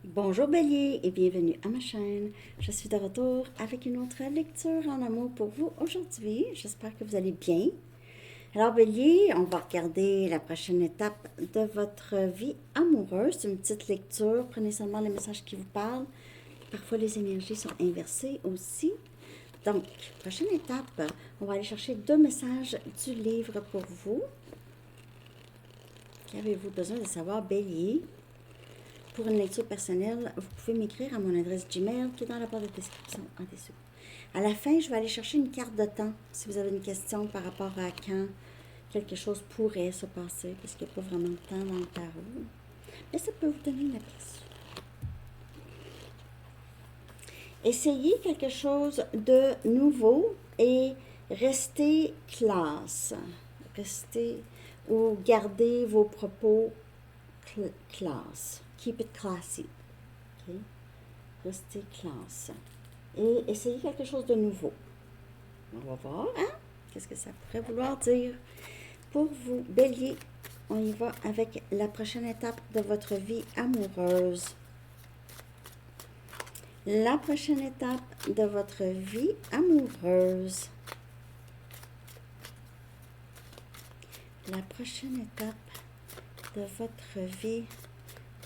Bonjour Bélier et bienvenue à ma chaîne. Je suis de retour avec une autre lecture en amour pour vous aujourd'hui. J'espère que vous allez bien. Alors Bélier, on va regarder la prochaine étape de votre vie amoureuse. C'est une petite lecture. Prenez seulement les messages qui vous parlent. Parfois les énergies sont inversées aussi. Donc, prochaine étape, on va aller chercher 2 messages du livre pour vous. Qu'avez-vous besoin de savoir Bélier? Pour une lecture personnelle, vous pouvez m'écrire à mon adresse Gmail qui est dans la barre de description en dessous. À la fin, je vais aller chercher une carte de temps si vous avez une question par rapport à quand quelque chose pourrait se passer, parce qu'il n'y a pas vraiment de temps dans le tarot. Mais ça peut vous donner une aperçu. Essayez quelque chose de nouveau et restez classe. Restez ou gardez vos propos classe. Keep it classy. Okay? Restez classe. Et essayez quelque chose de nouveau. On va voir, hein? Qu'est-ce que ça pourrait vouloir dire pour vous, Bélier? On y va avec la prochaine étape de votre vie amoureuse. La prochaine étape de votre vie amoureuse. La prochaine étape de votre vie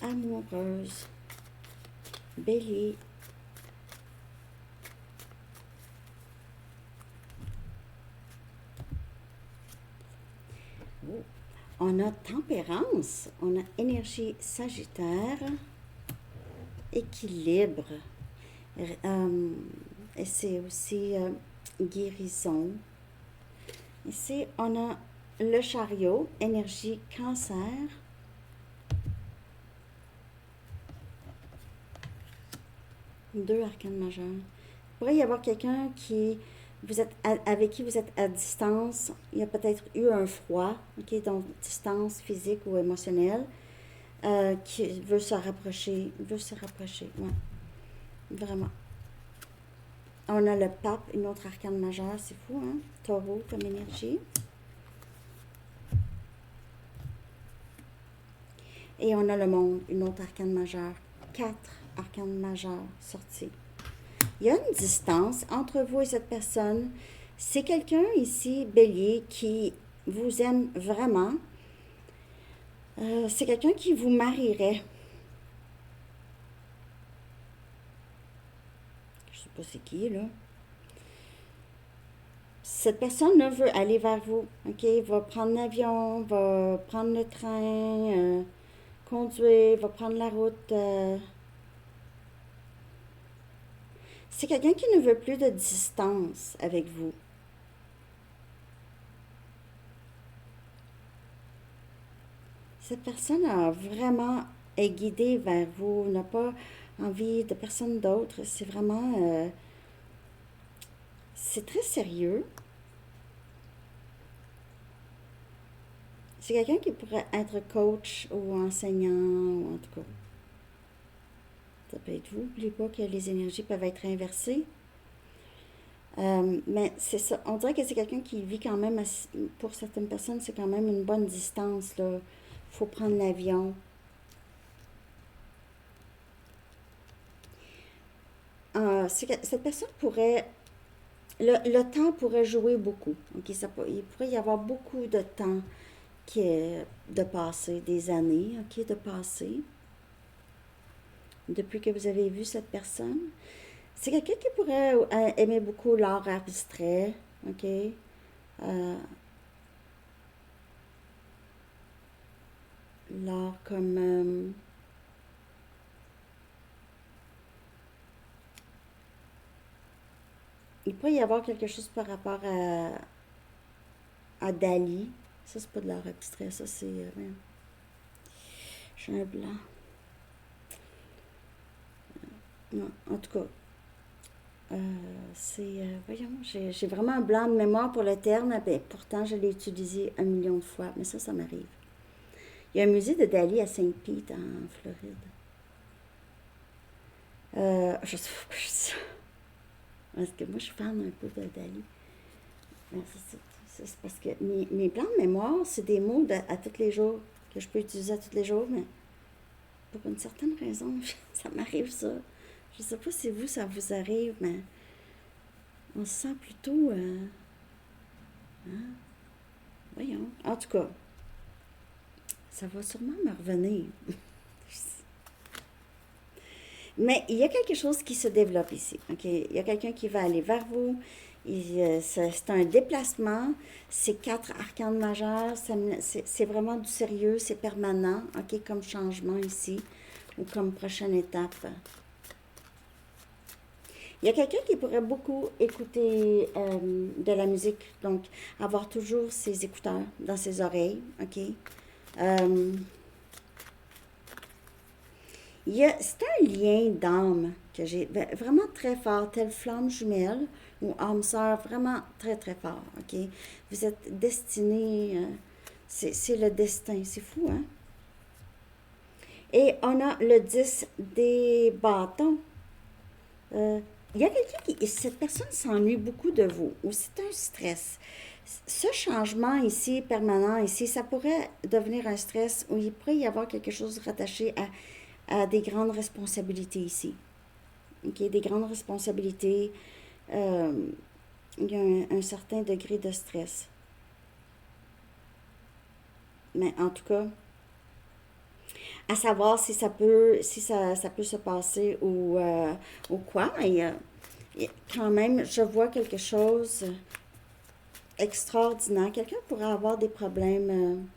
amoureuse. Bélier. Oh. On a tempérance, on a énergie sagittaire, équilibre. Et c'est aussi guérison. Ici, on a le chariot, énergie cancer. Deux arcanes majeures. Il pourrait y avoir quelqu'un avec qui vous êtes à distance. Il y a peut-être eu un froid, ok, donc distance physique ou émotionnelle, qui veut se rapprocher. Ouais, vraiment. On a le pape, une autre arcane majeure, c'est fou, hein? Taureau comme énergie. Et on a le monde, une autre arcane majeure. 4 arcanes majeures sorties. Il y a une distance entre vous et cette personne. C'est quelqu'un ici, Bélier, qui vous aime vraiment. C'est quelqu'un qui vous marierait. Je ne sais pas c'est qui, là. Cette personne-là veut aller vers vous. OK? Va prendre l'avion, va prendre le train, conduire, va prendre la route. C'est quelqu'un qui ne veut plus de distance avec vous. Cette personne est guidée vers vous, n'a pas envie de personne d'autre. C'est vraiment, c'est très sérieux. C'est quelqu'un qui pourrait être coach ou enseignant, ou en tout cas. Ça peut être vous. N'oubliez pas que les énergies peuvent être inversées. Mais c'est ça. On dirait que c'est quelqu'un qui vit quand même, pour certaines personnes, c'est quand même une bonne distance, là. Il faut prendre l'avion. Cette personne pourrait... Le temps pourrait jouer beaucoup. Okay? Il pourrait y avoir beaucoup de temps de passer, des années, ok, de passer, depuis que vous avez vu cette personne. C'est quelqu'un qui pourrait aimer beaucoup l'art abstrait, ok? L'art comme... il pourrait y avoir quelque chose par rapport à Dali. Ça, c'est pas de l'art abstrait, ça, c'est... j'ai un blanc. Non, en tout cas, voyons, j'ai vraiment un blanc de mémoire pour le terme, ben, pourtant je l'ai utilisé 1 million de fois, mais ça m'arrive. Il y a un musée de Dali à Saint-Pete, en Floride. Je sais pas pourquoi je dis ça. Parce que moi, je suis fan un peu de Dali. C'est parce que mes blancs de mémoire, c'est des mots à tous les jours, que je peux utiliser à tous les jours, mais pour une certaine raison, ça m'arrive ça. Je ne sais pas si vous, ça vous arrive, mais on se sent plutôt... hein? Voyons. En tout cas, ça va sûrement me revenir. Mais il y a quelque chose qui se développe ici. Ok, il y a quelqu'un qui va aller vers vous. C'est un déplacement. C'est 4 arcanes majeures. C'est vraiment du sérieux. C'est permanent. Ok, comme changement ici. Ou comme prochaine étape. Il y a quelqu'un qui pourrait beaucoup écouter de la musique. Donc, avoir toujours ses écouteurs dans ses oreilles. Ok. C'est un lien d'âme que j'ai vraiment très fort, telle flamme jumelle ou âme sœur, vraiment très très fort, ok? Vous êtes destiné, c'est le destin, c'est fou, hein? Et on a le 10 des bâtons. Il y a quelqu'un cette personne s'ennuie beaucoup de vous, ou c'est un stress. Ce changement ici, permanent ici, ça pourrait devenir un stress, ou il pourrait y avoir quelque chose rattaché à des grandes responsabilités ici. Ok, des grandes responsabilités. Il y a un certain degré de stress. Mais en tout cas, à savoir si ça peut, ça peut se passer ou quoi. Mais quand même, je vois quelque chose extraordinaire. Quelqu'un pourrait avoir des problèmes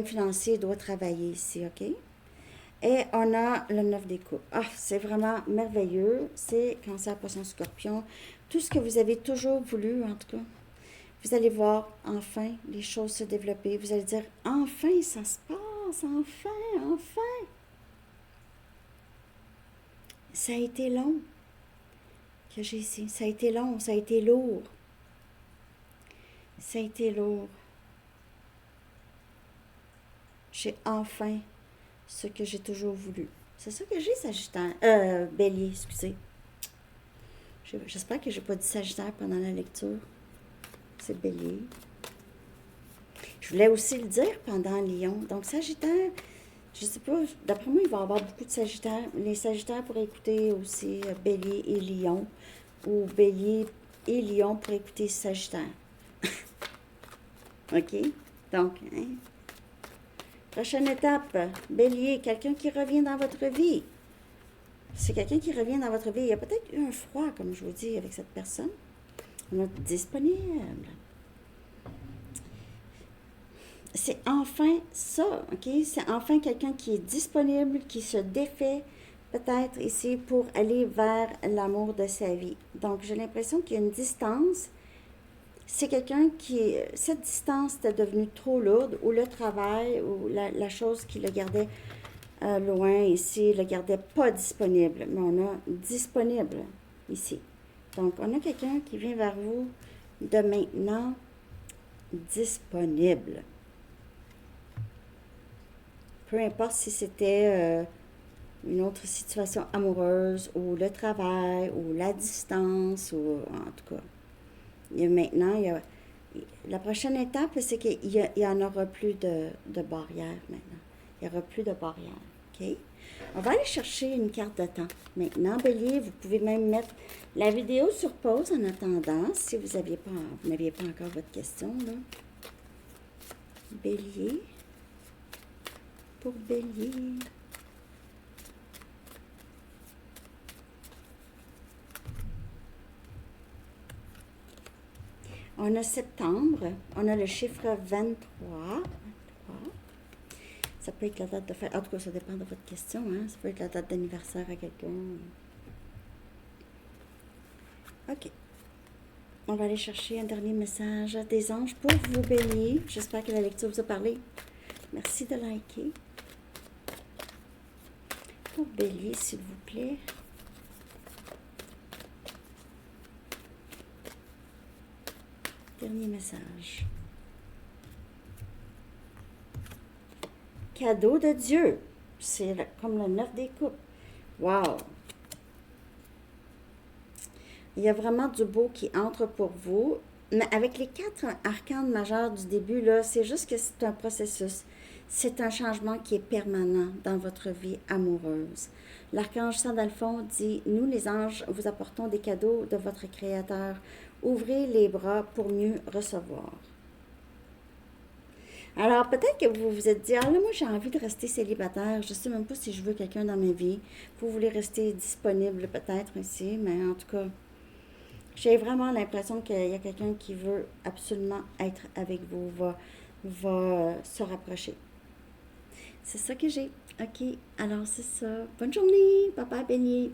financiers, doit travailler ici, ok? Et on a le 9 des coupes. Ah, c'est vraiment merveilleux. C'est Cancer, Poisson, Scorpion. Tout ce que vous avez toujours voulu, en tout cas. Vous allez voir enfin les choses se développer. Vous allez dire, enfin, ça se passe, enfin, enfin. Ça a été long que j'ai ici. Ça a été long, ça a été lourd. Ça a été lourd. J'ai enfin ce que j'ai toujours voulu. C'est ça que j'ai, Sagittaire. Bélier, excusez. J'espère que j'ai pas dit Sagittaire pendant la lecture. C'est Bélier. Je voulais aussi le dire pendant Lion. Donc, Sagittaire, je sais pas, d'après moi, il va y avoir beaucoup de Sagittaires. Les Sagittaires pourraient écouter aussi Bélier et Lion. Ou Bélier et Lion pour écouter Sagittaire. OK? Donc, hein? Prochaine étape, Bélier, quelqu'un qui revient dans votre vie. C'est quelqu'un qui revient dans votre vie. Il y a peut-être eu un froid, comme je vous dis, avec cette personne. On est disponible. C'est enfin ça, OK? C'est enfin quelqu'un qui est disponible, qui se défait peut-être ici pour aller vers l'amour de sa vie. Donc, j'ai l'impression qu'il y a une distance. C'est quelqu'un qui, cette distance était devenue trop lourde, ou le travail, ou la chose qui le gardait loin ici, le gardait pas disponible. Mais on a disponible ici. Donc, on a quelqu'un qui vient vers vous de maintenant disponible. Peu importe si c'était une autre situation amoureuse, ou le travail, ou la distance, ou en tout cas. La prochaine étape, c'est qu'il n'y en aura plus de barrières maintenant. Il n'y aura plus de barrières. OK? On va aller chercher une carte de temps. Maintenant, Bélier, vous pouvez même mettre la vidéo sur pause en attendant, si vous n'aviez pas encore votre question, là. Bélier. Pour Bélier. On a septembre, on a le chiffre 23. Ça peut être la date de fête. En tout cas, ça dépend de votre question. Hein? Ça peut être la date d'anniversaire à quelqu'un. OK. On va aller chercher un dernier message des anges pour vous, Bélier. J'espère que la lecture vous a parlé. Merci de liker. Pour Bélier, s'il vous plaît. Dernier message. Cadeau de Dieu. C'est comme le 9 des coupes. Wow! Il y a vraiment du beau qui entre pour vous. Mais avec les 4 arcanes majeures du début, là, c'est juste que c'est un processus. c'est un changement qui est permanent dans votre vie amoureuse. L'archange Sandalphon dit, nous les anges vous apportons des cadeaux de votre Créateur. Ouvrez les bras pour mieux recevoir. Alors, peut-être que vous vous êtes dit, ah là, moi, j'ai envie de rester célibataire. Je ne sais même pas si je veux quelqu'un dans ma vie. Vous voulez rester disponible peut-être ici, mais en tout cas, j'ai vraiment l'impression qu'il y a quelqu'un qui veut absolument être avec vous, va se rapprocher. C'est ça que j'ai. OK, alors c'est ça. Bonne journée. Papa béni.